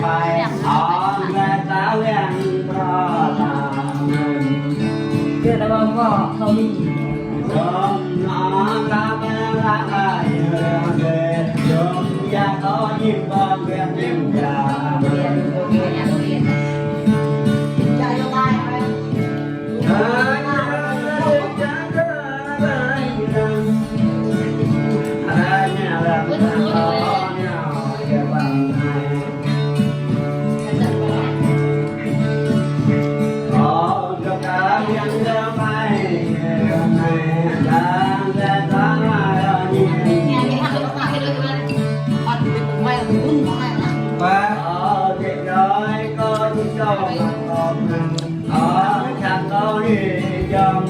bay on về táo đen pro chưa đã bao ngọ không dòng nó ta bên lại về dòng gia có chim con về chim già chạy cho bay chẳng có đi trong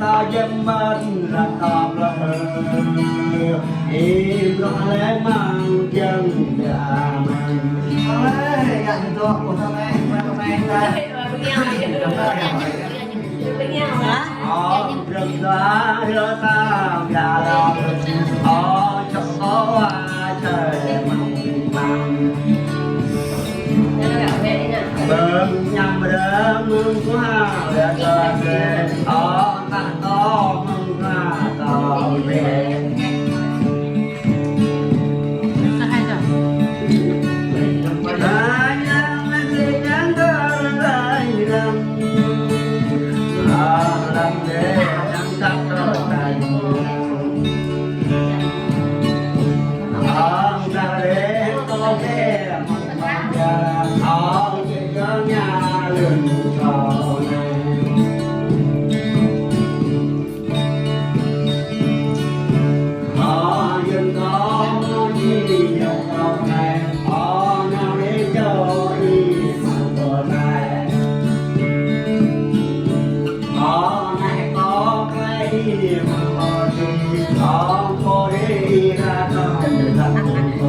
ta dâm bên là tòm là im lo lấy mang chân già mình ơi gần tôi của thằng em thằng em đây rừng lá đưa ta già lo cho có trời mong bơm nhằm đỡ mương qua để cho về ta to mương qua to về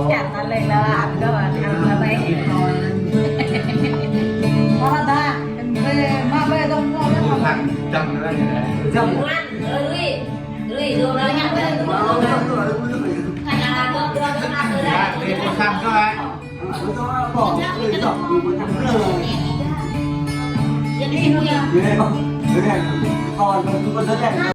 chẳng là lên là làm đâu à làm là bé có ta mà về đông rồi nó thằng chồng nó như này chồng ơi rồi nó nhặt về đúng không thành là đưa đi một thằng cho ai bỏ cái giỏ của một thằng dân đi thôi còn rất đẹp